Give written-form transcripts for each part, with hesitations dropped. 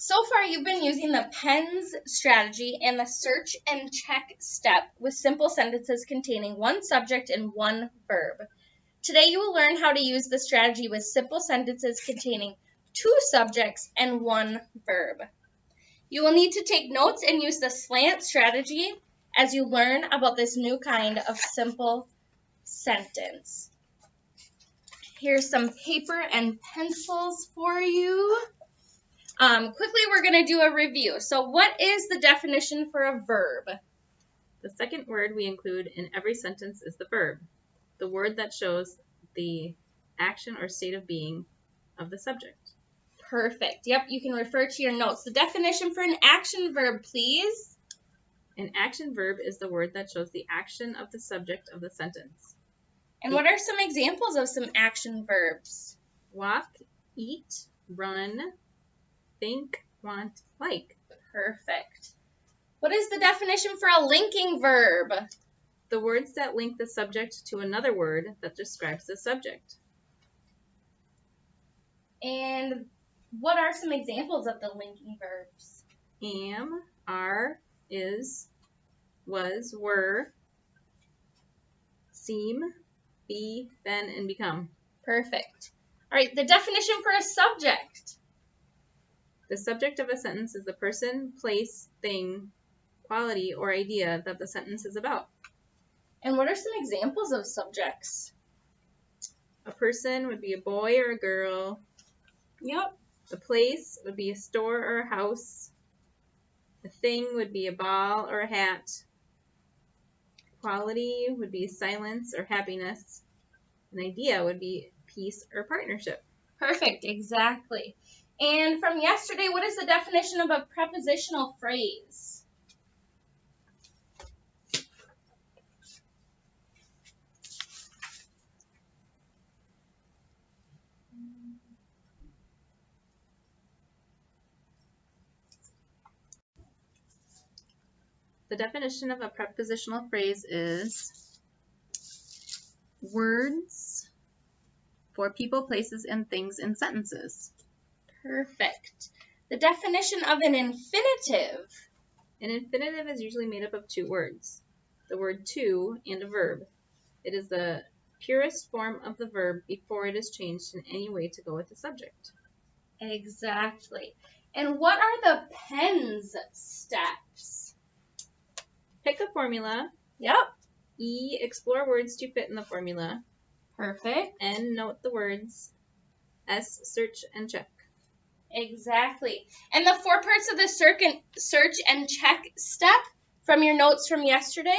So far, you've been using the PENS strategy and the search and check step with simple sentences containing one subject and one verb. Today, you will learn how to use the strategy with simple sentences containing two subjects and one verb. You will need to take notes and use the SLANT strategy as you learn about this new kind of simple sentence. Here's some paper and pencils for you. Quickly, we're going to do a review. So what is the definition for a verb? The second word we include in every sentence is the verb, the word that shows the action or state of being of the subject. Perfect. Yep, you can refer to your notes. The definition for an action verb, please. An action verb is the word that shows the action of the subject of the sentence. And what are some examples of some action verbs? Walk, eat, run, think, want, like. Perfect. What is the definition for a linking verb? The words that link the subject to another word that describes the subject. And what are some examples of the linking verbs? Am, are, is, was, were, seem, be, been, and become. Perfect. All right, the definition for a subject. The subject of a sentence is the person, place, thing, quality, or idea that the sentence is about. And what are some examples of subjects? A person would be a boy or a girl. Yep. A place would be a store or a house. A thing would be a ball or a hat. Quality would be silence or happiness. An idea would be peace or partnership. Perfect, exactly. And from yesterday, what is the definition of a prepositional phrase? The definition of a prepositional phrase is words for people, places, and things in sentences. Perfect. The definition of an infinitive. An infinitive is usually made up of two words, the word to and a verb. It is the purest form of the verb before it is changed in any way to go with the subject. Exactly. And what are the PENS steps? Pick a formula. Yep. E, explore words to fit in the formula. Perfect. N, note the words. S, search and check. Exactly. And the 4 parts of the search and check step from your notes from yesterday?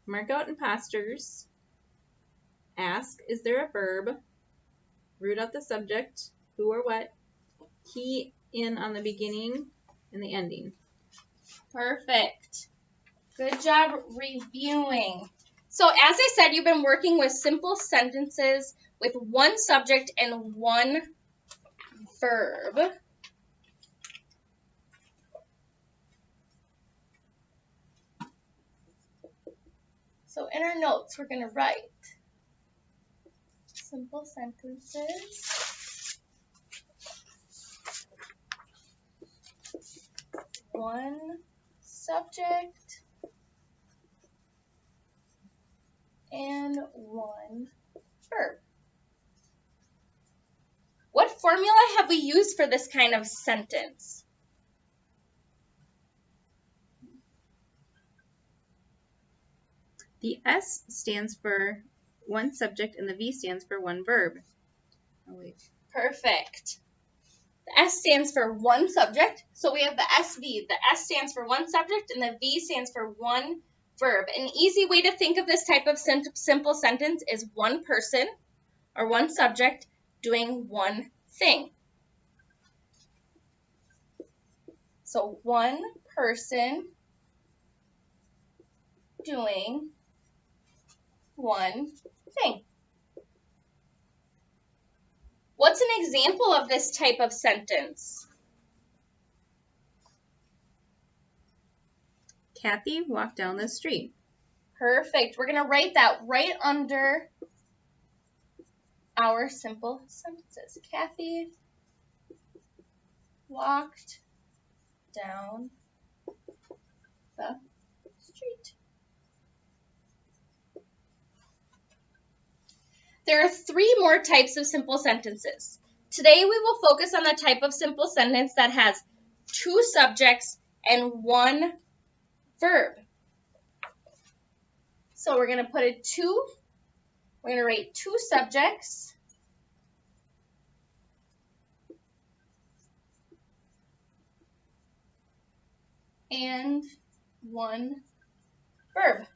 Mark out imposters. Ask, is there a verb? Root out the subject, who or what. Key in on the beginning and the ending. Perfect. Good job reviewing. So as I said, you've been working with simple sentences with one subject and one verb. So in our notes, we're going to write simple sentences, one subject, and one verb. What formula have we used for this kind of sentence? The S stands for one subject and the V stands for one verb. Oh, wait. Perfect. The S stands for one subject, so we have the SV. The S stands for one subject and the V stands for one verb. An easy way to think of this type of simple sentence is one person or one subject doing one thing. So one person doing one thing. What's an example of this type of sentence? Kathy walked down the street. Perfect. We're going to write that right under our simple sentences. Kathy walked down the street. There are 3 more types of simple sentences. Today we will focus on the type of simple sentence that has 2 subjects and 1 verb. So we're going to put it 2. We're going to write 2 subjects and 1 verb.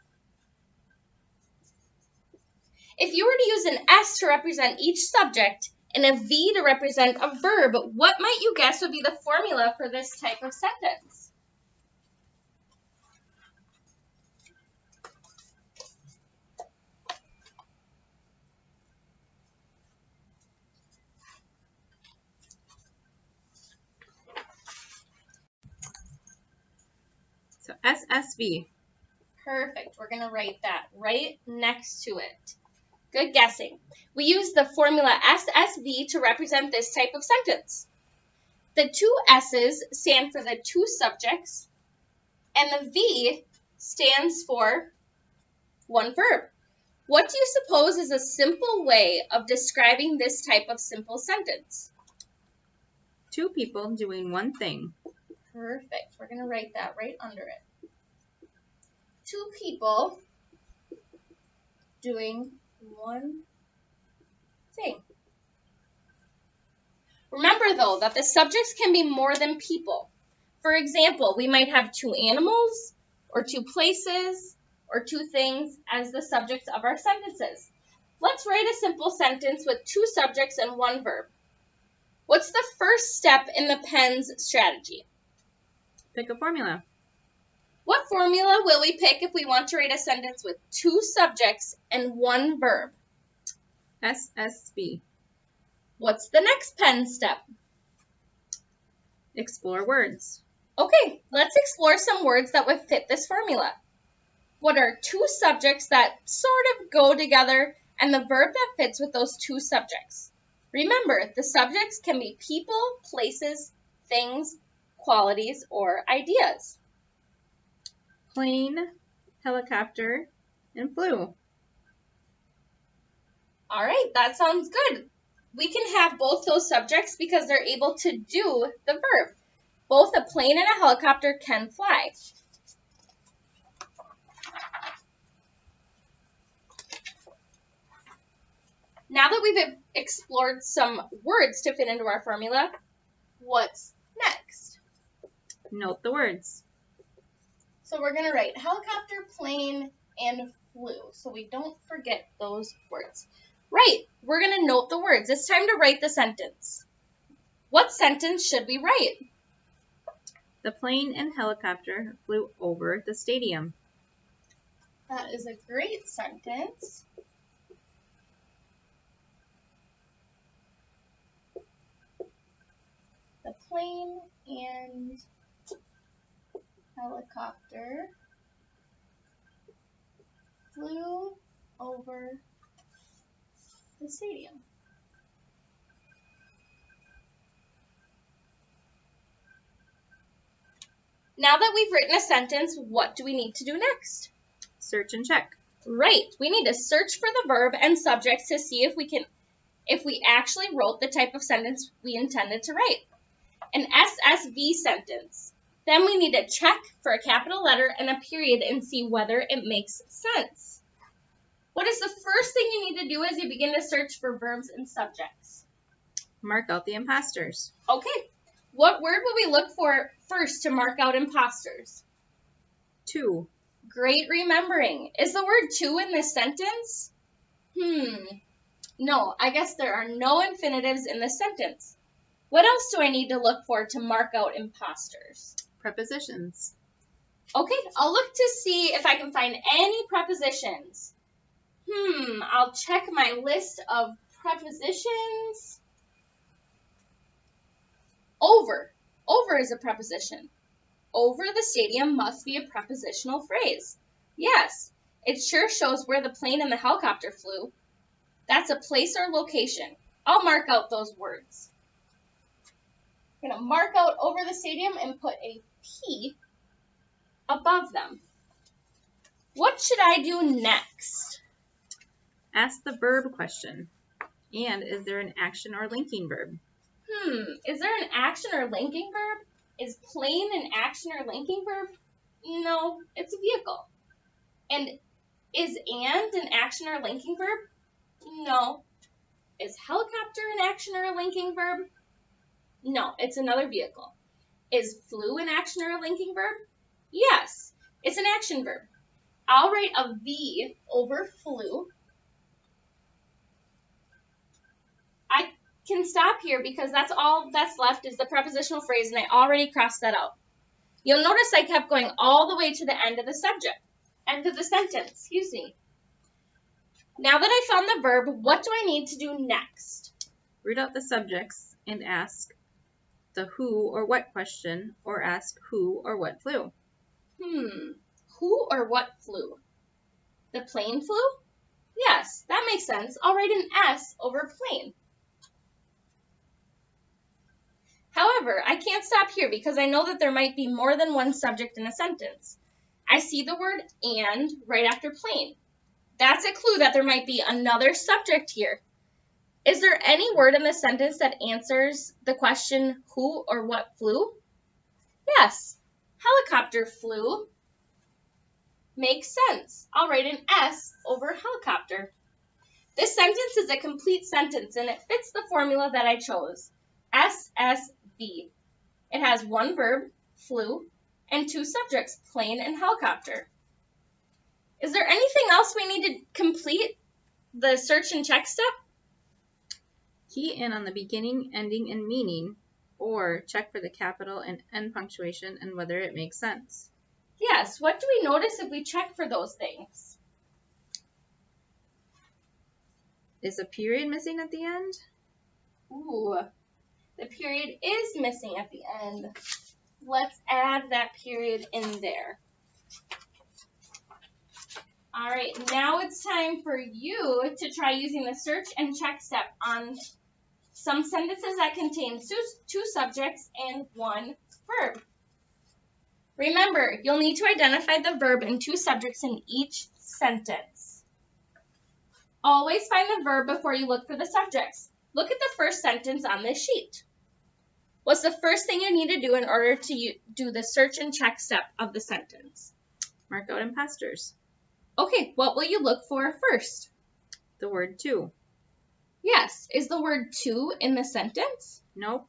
If you were to use an S to represent each subject and a V to represent a verb, what might you guess would be the formula for this type of sentence? So SSV. Perfect. We're going to write that right next to it. Good guessing. We use the formula SSV to represent this type of sentence. The 2 S's stand for the 2 subjects, and the V stands for 1 verb. What do you suppose is a simple way of describing this type of simple sentence? 2 people doing one thing. Perfect. We're going to write that right under it. 2 people doing one thing. Remember, though, that the subjects can be more than people. For example, we might have 2 animals, or 2 places, or 2 things as the subjects of our sentences. Let's write a simple sentence with 2 subjects and 1 verb. What's the first step in the PENS strategy? Pick a formula. What formula will we pick if we want to write a sentence with 2 subjects and 1 verb? SSV. What's the next PENS step? Explore words. Okay, let's explore some words that would fit this formula. What are 2 subjects that sort of go together and the verb that fits with those 2 subjects? Remember, the subjects can be people, places, things, qualities, or ideas. Plane, helicopter, and flew. All right, that sounds good. We can have both those subjects because they're able to do the verb. Both a plane and a helicopter can fly. Now that we've explored some words to fit into our formula, what's next? Note the words. So we're going to write helicopter, plane, and flew, so we don't forget those words. Right, we're going to note the words. It's time to write the sentence. What sentence should we write? The plane and helicopter flew over the stadium. That is a great sentence. The plane and helicopter flew over the stadium. Now that we've written a sentence, what do we need to do next? Search and check. Right. We need to search for the verb and subjects to see if we actually wrote the type of sentence we intended to write. An SSV sentence. Then we need to check for a capital letter and a period and see whether it makes sense. What is the first thing you need to do as you begin to search for verbs and subjects? Mark out the imposters. Okay. What word will we look for first to mark out imposters? 2. Great remembering. Is the word to in this sentence? No, I guess there are no infinitives in this sentence. What else do I need to look for to mark out imposters? Prepositions. Okay, I'll look to see if I can find any prepositions. I'll check my list of prepositions. Over. Over is a preposition. Over the stadium must be a prepositional phrase. Yes, it sure shows where the plane and the helicopter flew. That's a place or location. I'll mark out those words. I'm going to mark out over the stadium and put a P above them. What should I do next? Ask the verb question. And is there an action or linking verb? Is there an action or linking verb? Is plane an action or linking verb? No, it's a vehicle. And is and an action or linking verb? No. Is helicopter an action or a linking verb? No, it's another vehicle. Is flew an action or a linking verb? Yes, it's an action verb. I'll write a V over flew. I can stop here because that's all that's left is the prepositional phrase, and I already crossed that out. You'll notice I kept going all the way to the end of the subject, end of the sentence, excuse me. Now that I found the verb, what do I need to do next? Read out the subjects and ask the who or what question, or ask who or what flew. Who or what flew? The plane flew? Yes, that makes sense. I'll write an S over plane. However, I can't stop here because I know that there might be more than one subject in a sentence. I see the word and right after plane. That's a clue that there might be another subject here. Is there any word in the sentence that answers the question who or what flew? Yes, helicopter flew. Makes sense. I'll write an S over helicopter. This sentence is a complete sentence and it fits the formula that I chose. SSV. It has one verb, flew, and two subjects, plane and helicopter. Is there anything else we need to complete the search and check step? Key in on the beginning, ending, and meaning, or check for the capital and end punctuation and whether it makes sense. Yes, what do we notice if we check for those things? Is a period missing at the end? Ooh, the period is missing at the end. Let's add that period in there. All right, now it's time for you to try using the search and check step on some sentences that contain two subjects and one verb. Remember, you'll need to identify the verb and two subjects in each sentence. Always find the verb before you look for the subjects. Look at the first sentence on this sheet. What's the first thing you need to do in order to do the search and check step of the sentence? Mark out imposters. Okay, what will you look for first? The word to. Yes, is the word to in the sentence? Nope.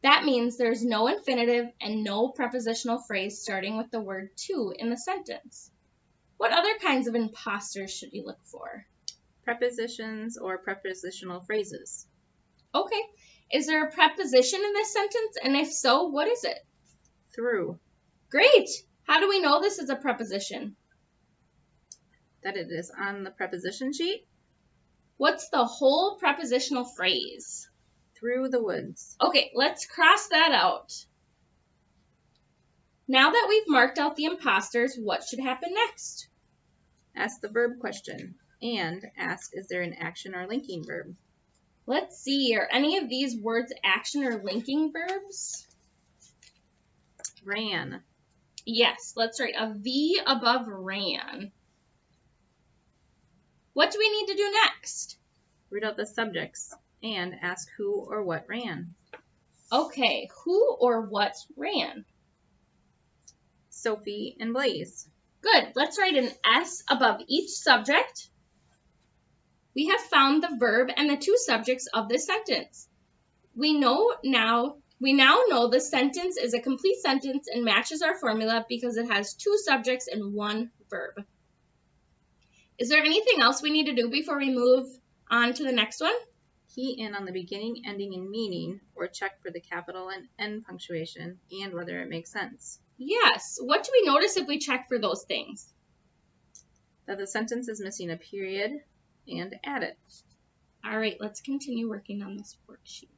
That means there's no infinitive and no prepositional phrase starting with the word to in the sentence. What other kinds of imposters should you look for? Prepositions or prepositional phrases. Okay, is there a preposition in this sentence? And if so, what is it? Through. Great! How do we know this is a preposition? That it is on the preposition sheet. What's the whole prepositional phrase? Through the woods. Okay, let's cross that out. Now that we've marked out the imposters, what should happen next? Ask the verb question and ask, is there an action or linking verb? Let's see, are any of these words action or linking verbs? Ran. Yes, let's write a V above ran. What do we need to do next? Read out the subjects and ask who or what ran. Okay, who or what ran? Sophie and Blaze. Good, let's write an S above each subject. We have found the verb and the two subjects of this sentence. We now know the sentence is a complete sentence and matches our formula because it has two subjects and one verb. Is there anything else we need to do before we move on to the next one? Key in on the beginning, ending, and meaning, or check for the capital and end punctuation and whether it makes sense. Yes. What do we notice if we check for those things? That the sentence is missing a period and add it. All right, let's continue working on this worksheet.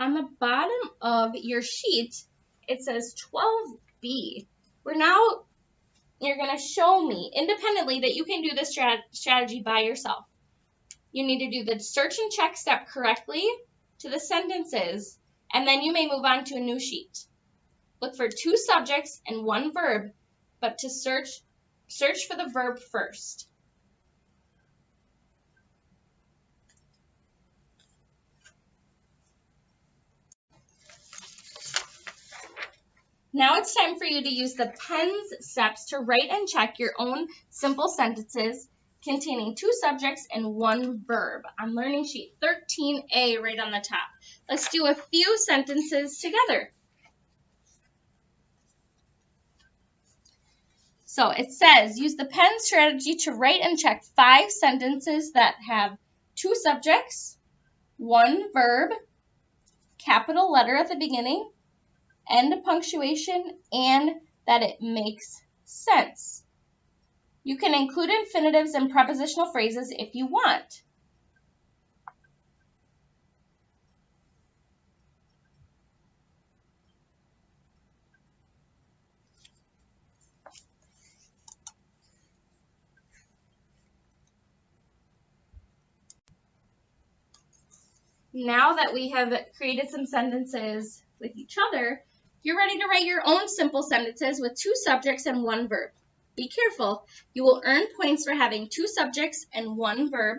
On the bottom of your sheet, it says 12B. You're going to show me independently that you can do this strategy by yourself. You need to do the search and check step correctly to the sentences, and then you may move on to a new sheet. Look for 2 subjects and 1 verb, but to search for the verb first. Now it's time for you to use the PENS steps to write and check your own simple sentences containing 2 subjects and 1 verb on Learning Sheet 13A right on the top. Let's do a few sentences together. So it says, use the PENS strategy to write and check 5 sentences that have 2 subjects, 1 verb, capital letter at the beginning, end punctuation, and that it makes sense. You can include infinitives and prepositional phrases if you want. Now that we have created some sentences with each other, you're ready to write your own simple sentences with 2 subjects and 1 verb. Be careful. You will earn points for having 2 subjects and 1 verb,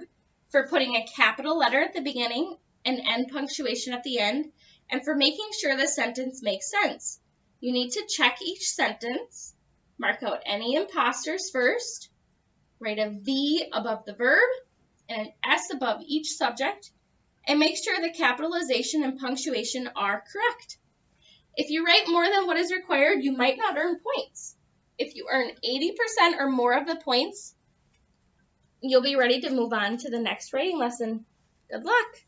for putting a capital letter at the beginning and end punctuation at the end, and for making sure the sentence makes sense. You need to check each sentence, mark out any imposters first, write a V above the verb and an S above each subject, and make sure the capitalization and punctuation are correct. If you write more than what is required, you might not earn points. If you earn 80% or more of the points, you'll be ready to move on to the next writing lesson. Good luck!